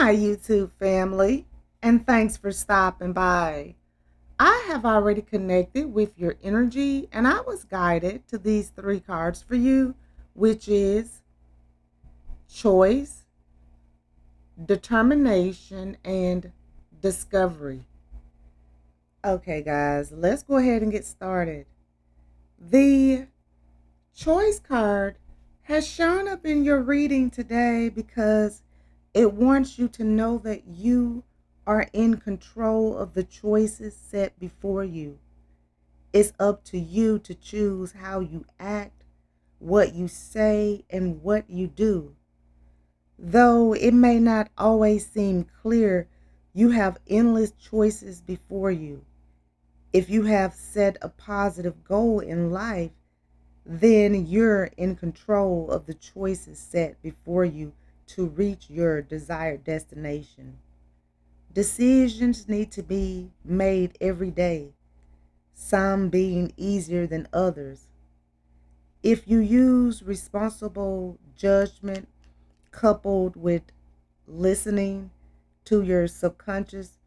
my YouTube family, and thanks for stopping by. I have already connected with your energy, and I was guided to these three cards for you, which is choice, determination, and discovery. Okay, guys, let's go ahead and get started. The choice card has shown up in your reading today because it wants you to know that you are in control of the choices set before you. It's up to you to choose how you act, what you say, and what you do. Though it may not always seem clear, you have endless choices before you. If you have set a positive goal in life, then you're in control of the choices set before you to reach your desired destination. Decisions need to be made every day, some being easier than others. If you use responsible judgment coupled with listening to your subconscious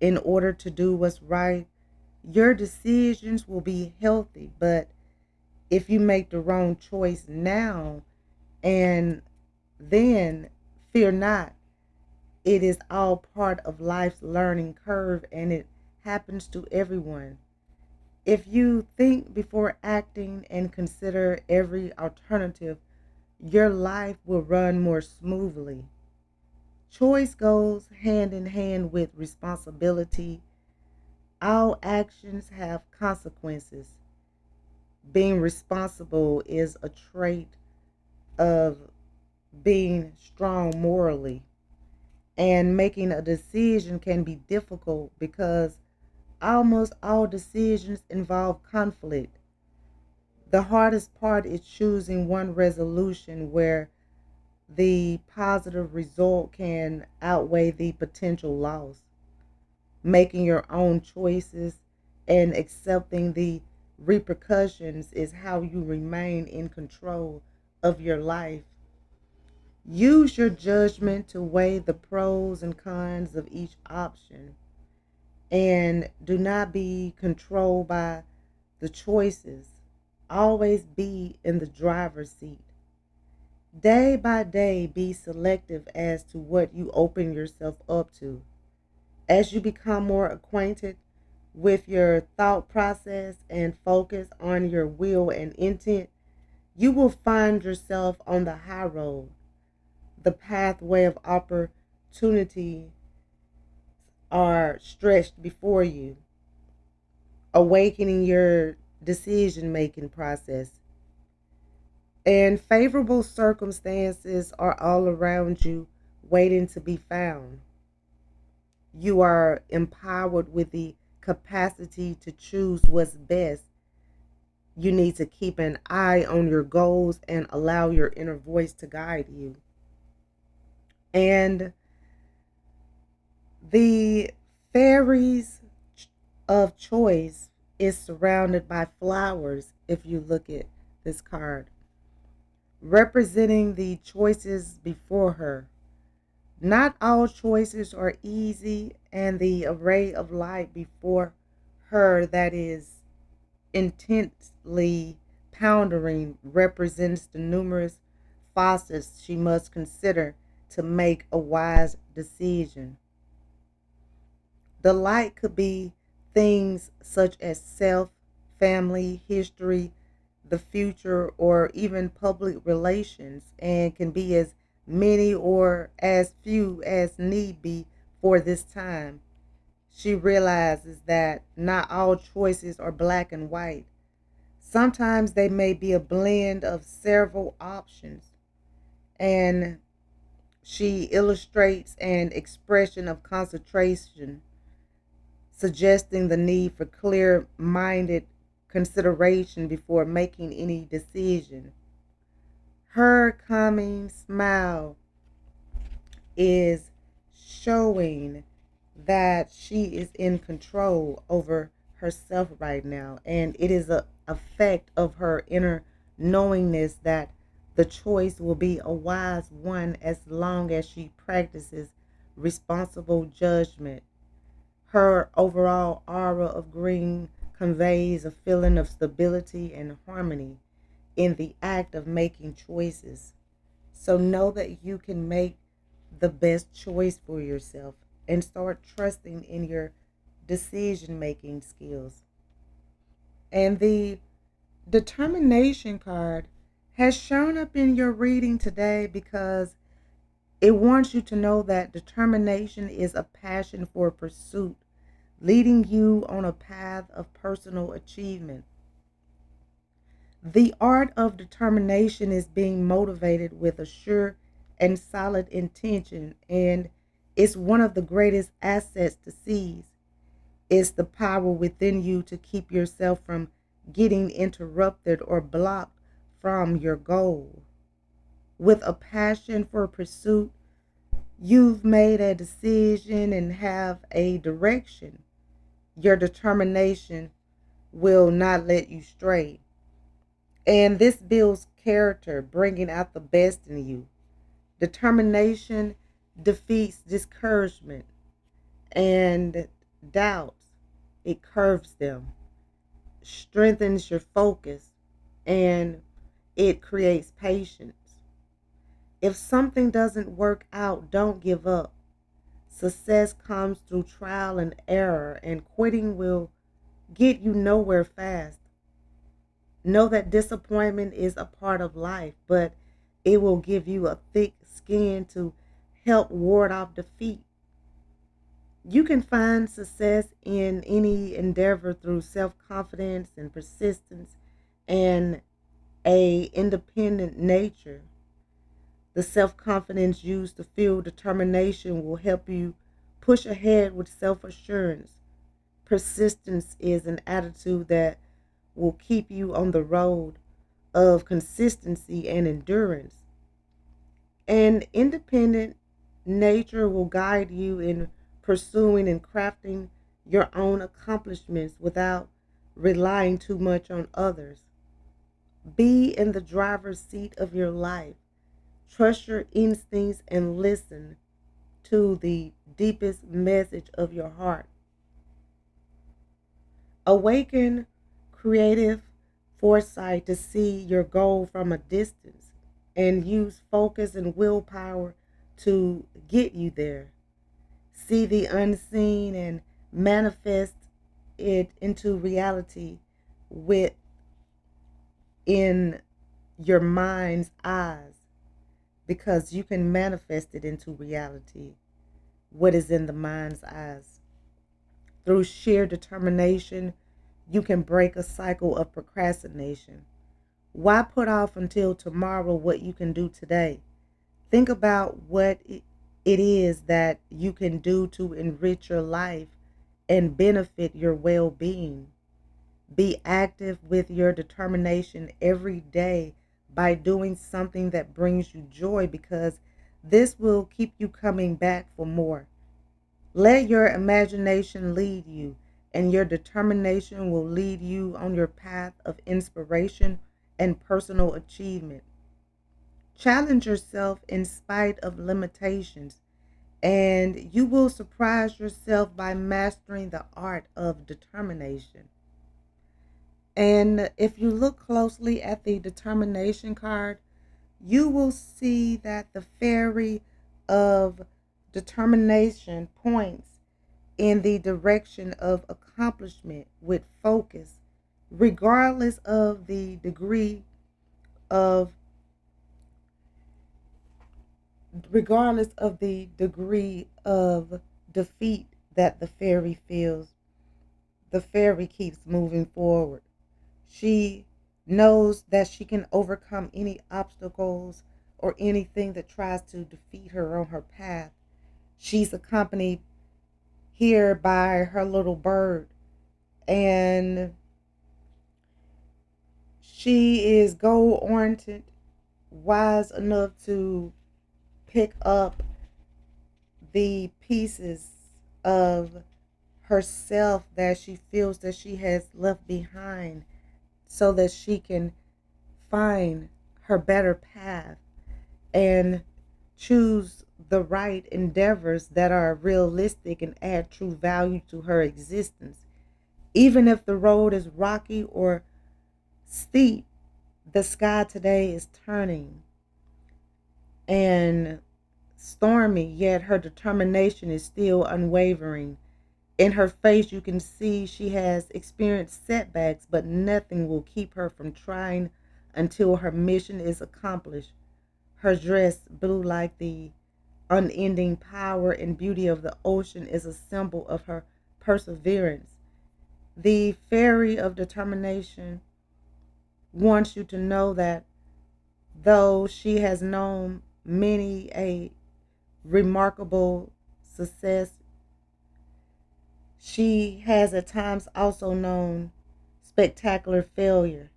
in order to do what's right, your decisions will be healthy. But if you make the wrong choice now and then, fear not. It is all part of life's learning curve and it happens to everyone. If you think before acting and consider every alternative, your life will run more smoothly. Choice goes hand in hand with responsibility. All actions have consequences. Being responsible is a trait of being strong morally. And making a decision can be difficult because almost all decisions involve conflict. The hardest part is choosing one resolution where the positive result can outweigh the potential loss. Making your own choices and accepting the repercussions is how you remain in control of your life. Use your judgment to weigh the pros and cons of each option and do not be controlled by the choices. Always be in the driver's seat. Day by day, be selective as to what you open yourself up to. As you become more acquainted with your thought process and focus on your will and intent, you will find yourself on the high road. The pathway of opportunity are stretched before you, awakening your decision making process. And favorable circumstances are all around you, waiting to be found. You are empowered with the capacity to choose what's best. You need to keep an eye on your goals and allow your inner voice to guide you. And the fairies of choice is surrounded by flowers if you look at this card, representing the choices before her. Not all choices are easy, and the array of light before her that is intensely pondering represents the numerous facets she must consider to make a wise decision. The light could be things such as self, family, history, the future, or even public relations, and can be as many or as few as need be for this time. She realizes that not all choices are black and white. Sometimes they may be a blend of several options, and she illustrates an expression of concentration, suggesting the need for clear minded consideration before making any decision. Her calming smile is showing that she is in control over herself right now, and it is a effect of her inner knowingness that the choice will be a wise one as long as she practices responsible judgment. Her overall aura of green conveys a feeling of stability and harmony in the act of making choices. So know that you can make the best choice for yourself and start trusting in your decision making skills. And the determination card has shown up in your reading today because it wants you to know that determination is a passion for pursuit, leading you on a path of personal achievement. The art of determination is being motivated with a sure and solid intention, and it's one of the greatest assets to seize. It's the power within you to keep yourself from getting interrupted or blocked from your goal. With a passion for pursuit, you've made a decision and have a direction. Your determination will not let you stray. And this builds character, bringing out the best in you. Determination defeats discouragement and doubts. It curves them, strengthens your focus, and it creates patience. If something doesn't work out, don't give up. Success comes through trial and error, and quitting will get you nowhere fast. Know that disappointment is a part of life, but it will give you a thick skin to help ward off defeat. You can find success in any endeavor through self-confidence and persistence and a independent nature. The self-confidence used to fuel determination will help you push ahead with self-assurance. Persistence is an attitude that will keep you on the road of consistency and endurance. And independent nature will guide you in pursuing and crafting your own accomplishments without relying too much on others. Be in the driver's seat of your life. Trust your instincts and listen to the deepest message of your heart. Awaken creative foresight to see your goal from a distance and use focus and willpower to get you there. See the unseen and manifest it into reality within your mind's eyes, because you can manifest it into reality what is in the mind's eyes. Through sheer determination, you can break a cycle of procrastination. Why put off until tomorrow what you can do today? Think about what it is that you can do to enrich your life and benefit your well being. Be active with your determination every day by doing something that brings you joy, because this will keep you coming back for more. Let your imagination lead you, and your determination will lead you on your path of inspiration and personal achievement. Challenge yourself in spite of limitations, and you will surprise yourself by mastering the art of determination. And if you look closely at the determination card, you will see that the fairy of determination points in the direction of accomplishment with focus, regardless of the of degree of defeat that the fairy feels. The fairy keeps moving forward. She knows that she can overcome any obstacles or anything that tries to defeat her on her path. She's accompanied here by her little bird, and she is goal oriented, wise enough to pick up the pieces of herself that she feels that she has left behind so that she can find her better path and choose the right endeavors that are realistic and add true value to her existence. Even if the road is rocky or steep, the sky today is turning and stormy, yet her determination is still unwavering. In her face, you can see she has experienced setbacks, but nothing will keep her from trying until her mission is accomplished. Her dress, blue like the unending power and beauty of the ocean, is a symbol of her perseverance. The fairy of determination wants you to know that though she has known many a remarkable success, she has at times also known spectacular failure.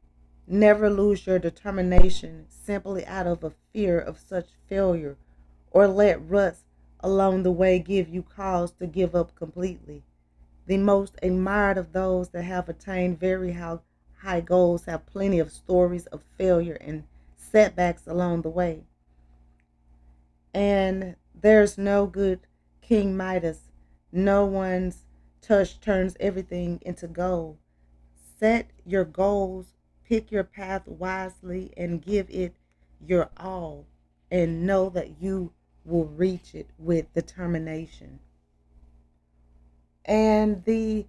Never lose your determination simply out of a fear of such failure, or let ruts along the way give you cause to give up completely. The most admired of those that have attained very high goals have plenty of stories of failure and setbacks along the way. And there's no good King Midas. No one's touch turns everything into gold. Set your goals, pick your path wisely, and give it your all. And know that you will reach it with determination. And the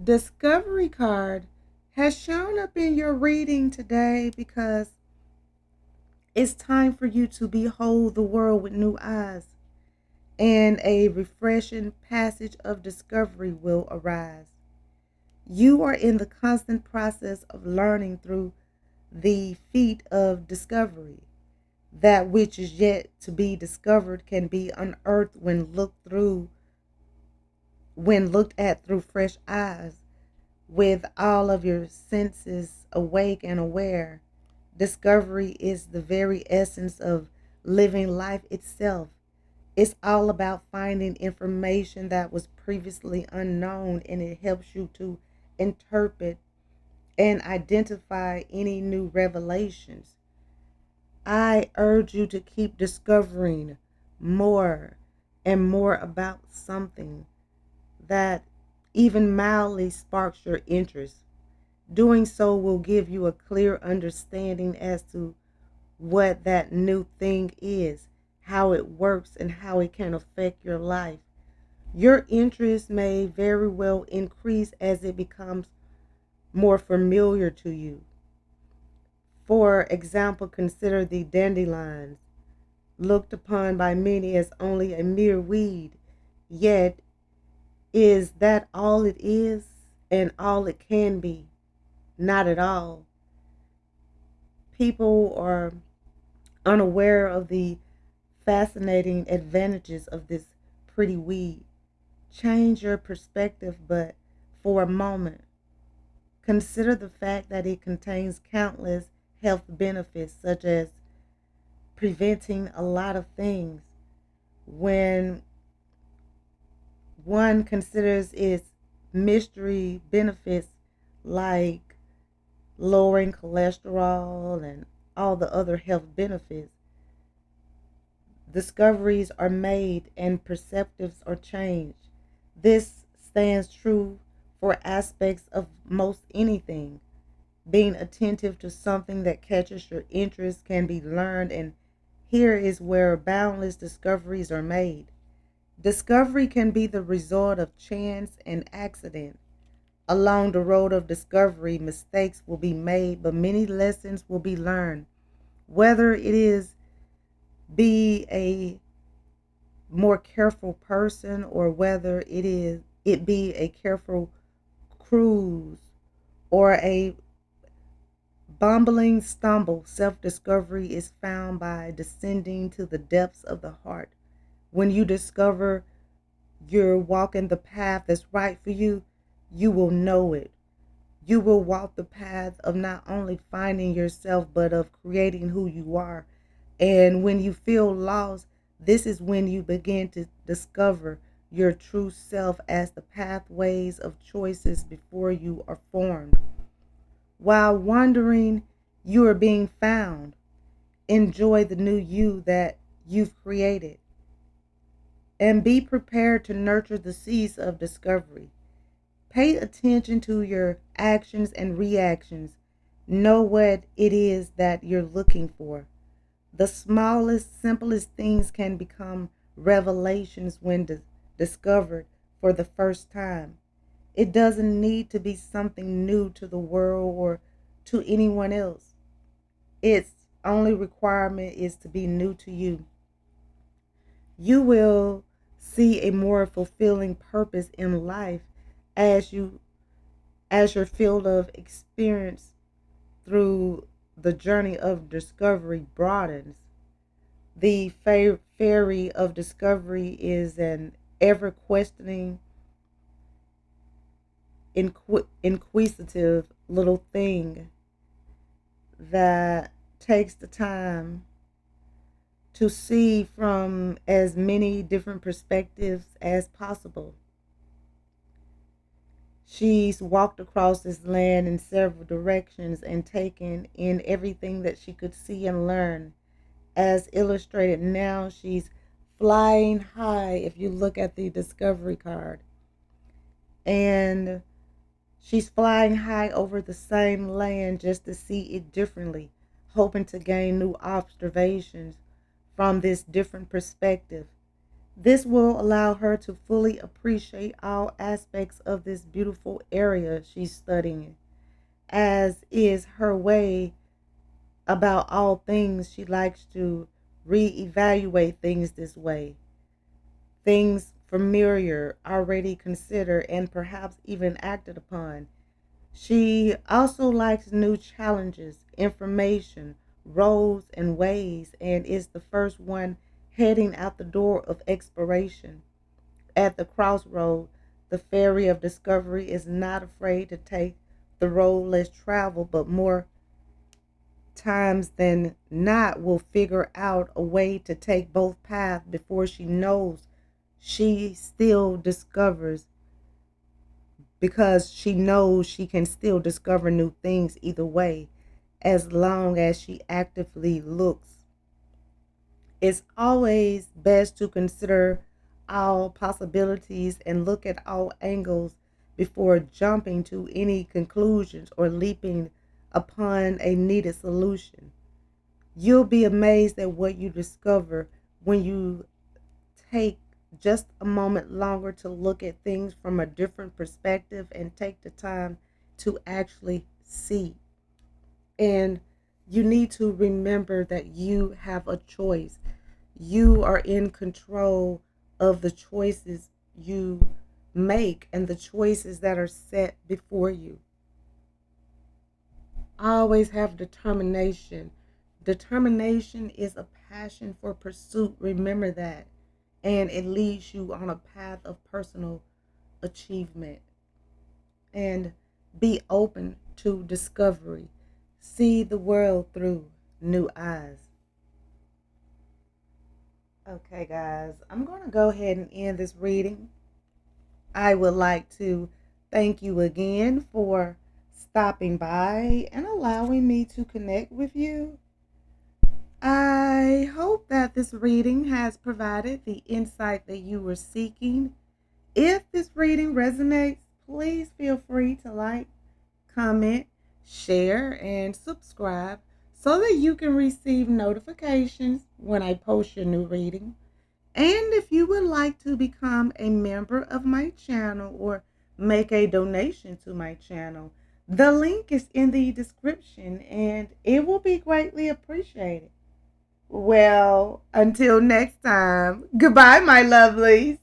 discovery card has shown up in your reading today because it's time for you to behold the world with new eyes, and a refreshing passage of discovery will arise. You are in the constant process of learning through the feat of discovery. That which is yet to be discovered can be unearthed when looked at through fresh eyes, with all of your senses awake and aware. Discovery is the very essence of living life itself. It's all about finding information that was previously unknown, and it helps you to interpret and identify any new revelations. I urge you to keep discovering more and more about something that even mildly sparks your interest. Doing so will give you a clear understanding as to what that new thing is, how it works, and how it can affect your life. Your interest may very well increase as it becomes more familiar to you. For example, consider the dandelions, looked upon by many as only a mere weed. Yet, is that all it is and all it can be? Not at all. People are unaware of the fascinating advantages of this pretty weed. Change your perspective, but for a moment, consider the fact that it contains countless health benefits, such as preventing a lot of things. When one considers its mystery benefits, like lowering cholesterol and all the other health benefits, discoveries are made and perceptives are changed. This stands true for aspects of most anything. Being attentive to something that catches your interest can be learned, and here is where boundless discoveries are made. Discovery can be the result of chance and accident. Along the road of discovery, mistakes will be made, but many lessons will be learned. Whether it is be a more careful person, or whether it be a careful cruise or a bumbling stumble, self-discovery is found by descending to the depths of the heart. When you discover you're walking the path that's right for you, you will know it. You will walk the path of not only finding yourself, but of creating who you are. And when you feel lost, this is when you begin to discover your true self, as the pathways of choices before you are formed. While wandering, you are being found. Enjoy the new you that you've created. And be prepared to nurture the seeds of discovery. Pay attention to your actions and reactions. Know what it is that you're looking for. The smallest, simplest things can become revelations when discovered for the first time. It doesn't need to be something new to the world or to anyone else. Its only requirement is to be new to you. You will see a more fulfilling purpose in life as you as your field of experience through the journey of discovery broadens. The fairy of discovery is an ever questioning, inquisitive little thing that takes the time to see from as many different perspectives as possible. She's walked across this land in several directions and taken in everything that she could see and learn. As illustrated now, she's flying high if you look at the discovery card. And she's flying high over the same land just to see it differently, hoping to gain new observations from this different perspective. This will allow her to fully appreciate all aspects of this beautiful area she's studying, as is her way about all things. She likes to reevaluate things this way. Things familiar, already considered, and perhaps even acted upon. She also likes new challenges, information, roles, and ways, and is the first one heading out the door of exploration. At the crossroad, the fairy of discovery is not afraid to take the road less traveled, but more times than not will figure out a way to take both paths before she knows. She still discovers, because she knows she can still discover new things either way as long as she actively looks. It's always best to consider all possibilities and look at all angles before jumping to any conclusions or leaping upon a needed solution. You'll be amazed at what you discover when you take just a moment longer to look at things from a different perspective and take the time to actually see. And you need to remember that you have a choice. You are in control of the choices you make and the choices that are set before you. Always have determination. Determination is a passion for pursuit. Remember that. And it leads you on a path of personal achievement. And be open to discovery. See the world through new eyes. Okay, guys, I'm going to go ahead and end this reading. I would like to thank you again for stopping by and allowing me to connect with you. I hope that this reading has provided the insight that you were seeking. If this reading resonates, please feel free to like, comment, share, and subscribe so that you can receive notifications when I post your new reading. And if you would like to become a member of my channel or make a donation to my channel, the link is in the description and it will be greatly appreciated. Well, until next time, goodbye, my lovelies.